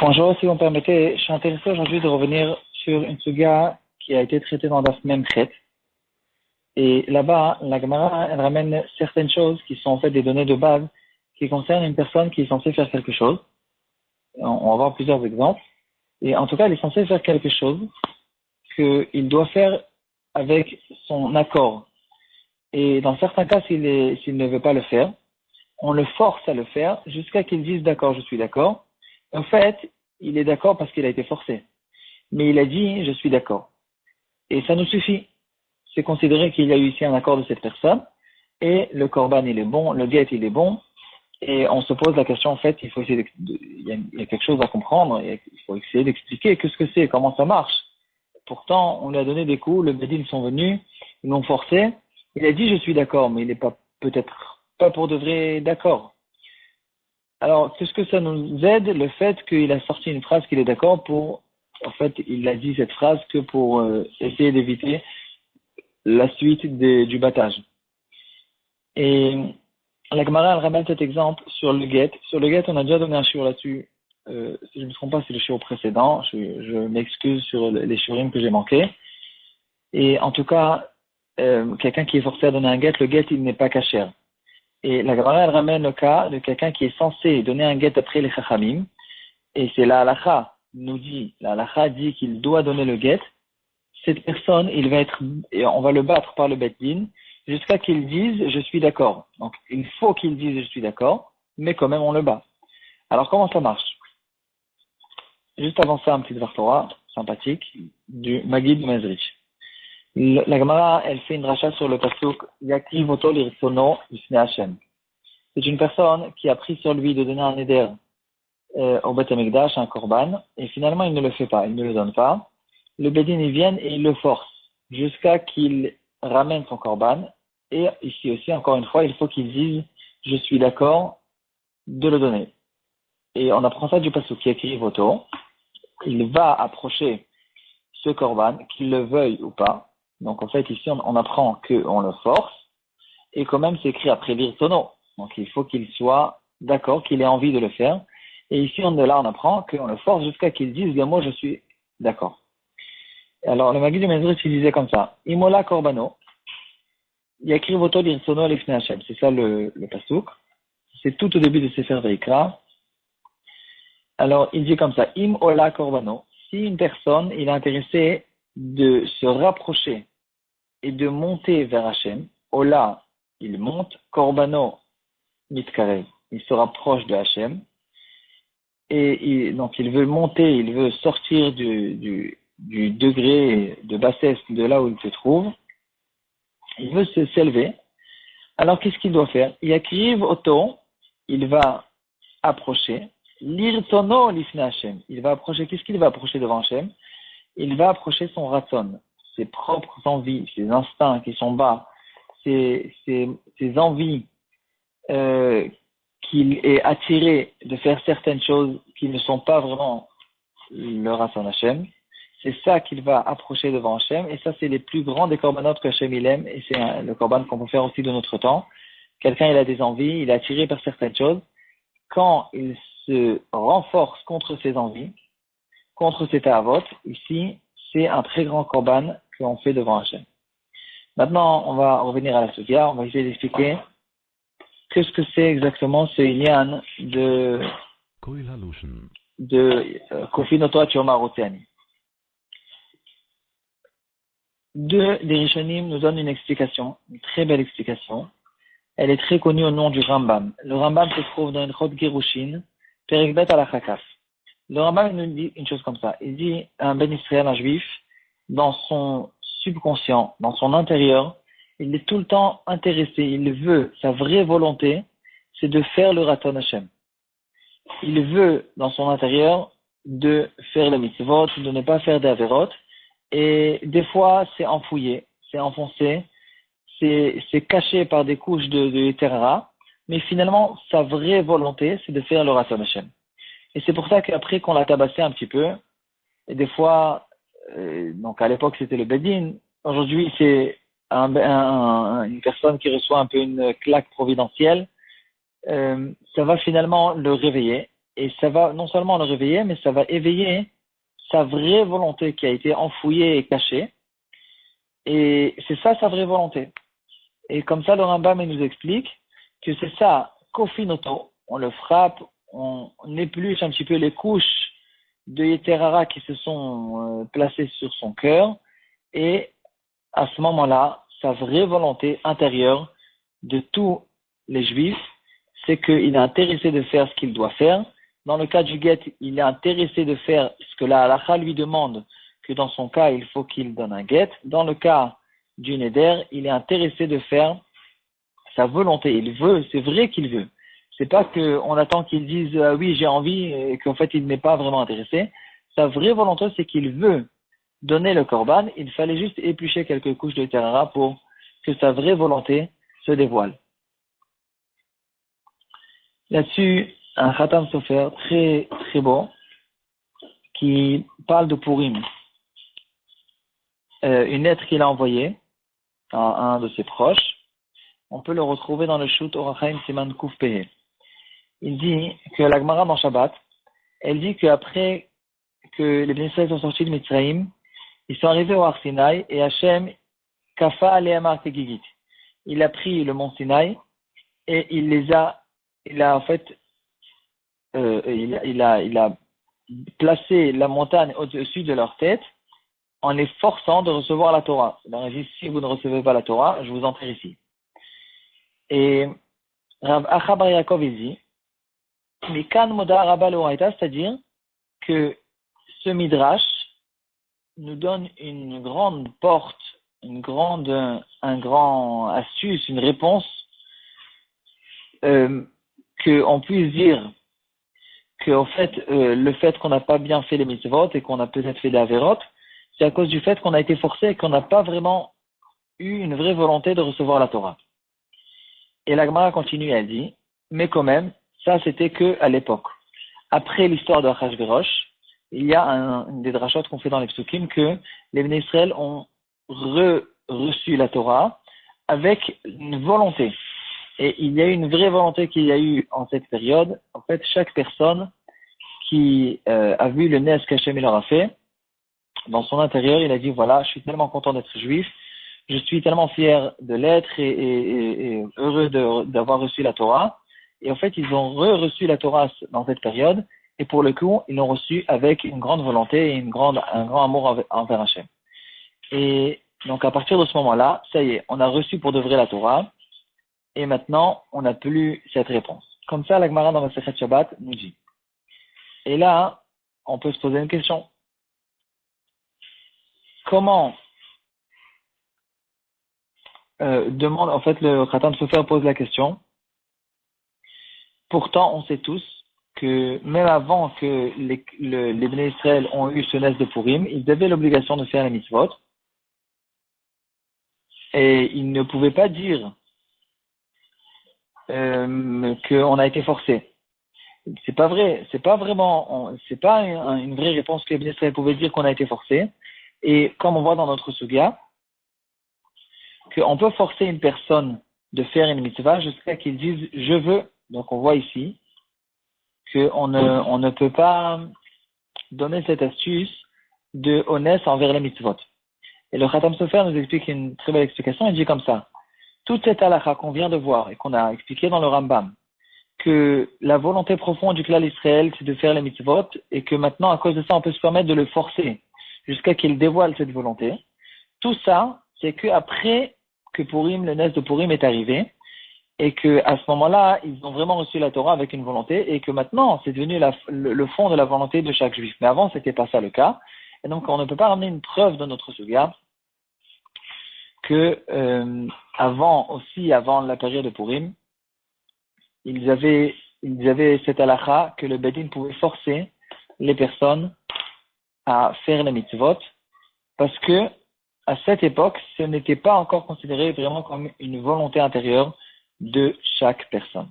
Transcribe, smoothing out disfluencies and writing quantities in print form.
Bonjour, si vous me permettez, je suis intéressé aujourd'hui de revenir sur une suga qui a été traitée dans Daf Memchet. Et là-bas, la Gemara, elle ramène certaines choses qui sont en fait des données de base qui concernent une personne qui est censée faire quelque chose. On va voir plusieurs exemples. Et en tout cas, elle est censée faire quelque chose qu'il doit faire avec son accord. Et dans certains cas, s'il ne veut pas le faire, on le force à le faire jusqu'à qu'il dise d'accord, je suis d'accord. En fait, il est d'accord parce qu'il a été forcé. Mais il a dit, je suis d'accord. Et ça nous suffit. C'est considéré qu'il y a eu ici un accord de cette personne. Et le korban, il est bon, le guet, il est bon. Et on se pose la question, en fait, il faut essayer il y a quelque chose à comprendre. Et il faut essayer d'expliquer qu'est-ce que c'est, comment ça marche. Pourtant, on lui a donné des coups, le bédine sont venus, ils l'ont forcé. Il a dit, je suis d'accord, mais il n'est pas, peut-être pas pour de vrai d'accord. Alors, qu'est-ce que ça nous aide, le fait qu'il a sorti une phrase qu'il est d'accord pour, en fait, il a dit cette phrase que pour essayer d'éviter la suite du battage. Et la Gemara, elle ramène cet exemple sur le guet. Sur le guet, on a déjà donné un shiur là-dessus. Si je ne me trompe pas, c'est le shiur précédent. Je m'excuse sur les shiurim que j'ai manqués. Et en tout cas, quelqu'un qui est forcé à donner un guet, le guet, il n'est pas kasher. Et la Gemara, elle ramène le cas de quelqu'un qui est censé donner un guet après les chachamim. Et c'est la halakha la halakha dit qu'il doit donner le guet. Cette personne, on va le battre par le bet-din jusqu'à qu'il dise je suis d'accord. Donc, il faut qu'il dise je suis d'accord, mais quand même on le bat. Alors, comment ça marche? Juste avant ça, un petit Vartora sympathique du Magid Mezrich. La Gemara, elle fait une rachat sur le pasuk Yakri Voto Lirsono Yisne Hashem. C'est une personne qui a pris sur lui de donner un éder au Beth Amikdash, un korban, et finalement il ne le fait pas, il ne le donne pas. Le Bedin y vient et il le force jusqu'à qu'il ramène son korban. Et ici aussi, encore une fois, il faut qu'il dise je suis d'accord de le donner. Et on apprend ça du pasuk qui écrit Voto. Il va approcher ce korban, qu'il le veuille ou pas. Donc en fait ici on apprend qu'on le force et quand même c'est écrit après l'irtono. Donc il faut qu'il soit d'accord, qu'il ait envie de le faire. Et ici on apprend qu'on le force jusqu'à qu'il dise le mot je suis d'accord. Alors le Magid de Mezrich il disait comme ça, Imola korbano, yakri voto l'irtono l'ifne Hashem. C'est ça le pasuk. C'est tout au début de Sefer Vayikra. Alors il dit comme ça, Imola korbano. Si une personne il est intéressé de se rapprocher et de monter vers Hachem, Ola, il monte, Korbano, Mitkare, il se rapproche de Hachem, et donc il veut monter, il veut sortir du degré de bassesse de là où il se trouve, il veut s'élever. Alors qu'est-ce qu'il doit faire? Yakriv Oto, il va approcher, Lirtono l'ifne Hachem, il va approcher, qu'est-ce qu'il va approcher devant Hachem? Il va approcher son ratson, ses propres envies, ses instincts qui sont bas, ses envies qu'il est attiré de faire certaines choses qui ne sont pas vraiment le ratson Hashem. C'est ça qu'il va approcher devant Hashem, et ça c'est les plus grands des corbanotes que Hashem il aime, et c'est le corban qu'on peut faire aussi de notre temps. Quelqu'un il a des envies, il est attiré par certaines choses. Quand il se renforce contre ses envies, contre ses ta'avot, ici, c'est un très grand korban qu'on fait devant Hachem. Maintenant, on va revenir à la sugia, on va essayer d'expliquer qu'est-ce que c'est exactement ce Inyan de Kofi Notoat Yomar Oteani. Deux des Rishonim nous donnent une explication, une très belle explication. Elle est très connue au nom du Rambam. Le Rambam se trouve dans une Chod Gerushin, Perek Bet al-Chakaf. Le Rambam nous dit une chose comme ça. Il dit un Ben Israël, un juif, dans son subconscient, dans son intérieur, il est tout le temps intéressé, il veut, sa vraie volonté, c'est de faire le Raton Hashem. Il veut, dans son intérieur, de faire le mitzvot, de ne pas faire d'averot, et des fois, c'est enfouillé, c'est enfoncé, c'est caché par des couches de terra, mais finalement, sa vraie volonté, c'est de faire le Raton Hashem. Et c'est pour ça qu'après qu'on l'a tabassé un petit peu, et des fois, donc à l'époque c'était le Bedin, aujourd'hui c'est une personne qui reçoit un peu une claque providentielle, ça va finalement le réveiller. Et ça va non seulement le réveiller, mais ça va éveiller sa vraie volonté qui a été enfouie et cachée. Et c'est ça sa vraie volonté. Et comme ça, le Rambam il nous explique que c'est ça, Kofinoto. On le frappe, on épluche un petit peu les couches de Yeterara qui se sont placées sur son cœur. Et à ce moment-là, sa vraie volonté intérieure de tous les Juifs, c'est qu'il est intéressé de faire ce qu'il doit faire. Dans le cas du guet, il est intéressé de faire ce que la halakha lui demande, que dans son cas, il faut qu'il donne un guet. Dans le cas du neder, il est intéressé de faire sa volonté. Il veut, c'est vrai qu'il veut. C'est pas qu'on attend qu'il dise oui, j'ai envie, et qu'en fait, il n'est pas vraiment intéressé. Sa vraie volonté, c'est qu'il veut donner le korban. Il fallait juste éplucher quelques couches de terrara pour que sa vraie volonté se dévoile. Là-dessus, un Khatam Sofer très, très beau, qui parle de Purim. Une lettre qu'il a envoyée à un de ses proches. On peut le retrouver dans le Shoot Orachaim Siman Kuf Pehe. Il dit que la Gemara dans Shabbat, elle dit qu'après que les Bénisraël sont sortis de Mitzrayim, ils sont arrivés au Har Sinaï et Hachem Kafa Alehem Har Tegigit. Il a pris le mont Sinaï et il a en fait, il a placé la montagne au-dessus de leur tête en les forçant de recevoir la Torah. Il a dit, si vous ne recevez pas la Torah, je vous enterre ici. Et Rav Acha Bar Yaakov dit, Mikan Moda Rabba Loraita, c'est-à-dire que ce midrash nous donne une grande porte, un grand astuce, une réponse, qu'on puisse dire qu'en fait, le fait qu'on n'a pas bien fait les mitzvot et qu'on a peut-être fait des avérotes, c'est à cause du fait qu'on a été forcé et qu'on n'a pas vraiment eu une vraie volonté de recevoir la Torah. Et la Gemara continue, elle dit, mais quand même, ça c'était que à l'époque. Après l'histoire de Achashverosh, il y a des drachot qu'on fait dans les psukim que les Bnei Israël ont reçu la Torah avec une volonté. Et il y a eu une vraie volonté qu'il y a eu en cette période. En fait, chaque personne qui a vu le Nes qu'Hachem leur a fait, dans son intérieur, il a dit, voilà, je suis tellement content d'être juif, je suis tellement fier de l'être et heureux d'avoir reçu la Torah. Et en fait, ils ont reçu la Torah dans cette période. Et pour le coup, ils l'ont reçu avec une grande volonté et un grand amour envers Hachem. Et donc, à partir de ce moment-là, ça y est, on a reçu pour de vrai la Torah. Et maintenant, on n'a plus cette réponse. Comme ça, la Gemara dans la Masechet Shabbat nous dit. Et là, on peut se poser une question. Comment demande, en fait, le Khatam Sofer pose la question. Pourtant, on sait tous que même avant que les Bnei Israël ont eu ce Nes de Purim, ils avaient l'obligation de faire les mitzvot. Et ils ne pouvaient pas dire qu'on a été forcé. C'est pas vrai. C'est pas vraiment, c'est pas une vraie réponse que les Bnei Israël pouvaient dire qu'on a été forcé. Et comme on voit dans notre Sugia, qu'on peut forcer une personne de faire une mitzvah jusqu'à qu'il dise je veux. Donc on voit ici qu'on ne peut pas donner cette astuce de honnête envers les mitzvot. Et le Khatam Sofer nous explique une très belle explication. Il dit comme ça. Toute cette halakha qu'on vient de voir et qu'on a expliqué dans le Rambam, que la volonté profonde du clan Israël, c'est de faire les mitzvot, et que maintenant, à cause de ça, on peut se permettre de le forcer jusqu'à qu'il dévoile cette volonté. Tout ça, c'est qu'après que Purim, le Nes de Purim est arrivé, et que à ce moment-là, ils ont vraiment reçu la Torah avec une volonté, et que maintenant, c'est devenu le fond de la volonté de chaque juif. Mais avant, c'était pas ça le cas. Et donc, on ne peut pas ramener une preuve de notre souga que avant la période de Purim, ils avaient cette halakha que le Bedin pouvait forcer les personnes à faire les mitzvot, parce que à cette époque, ce n'était pas encore considéré vraiment comme une volonté intérieure de chaque personne.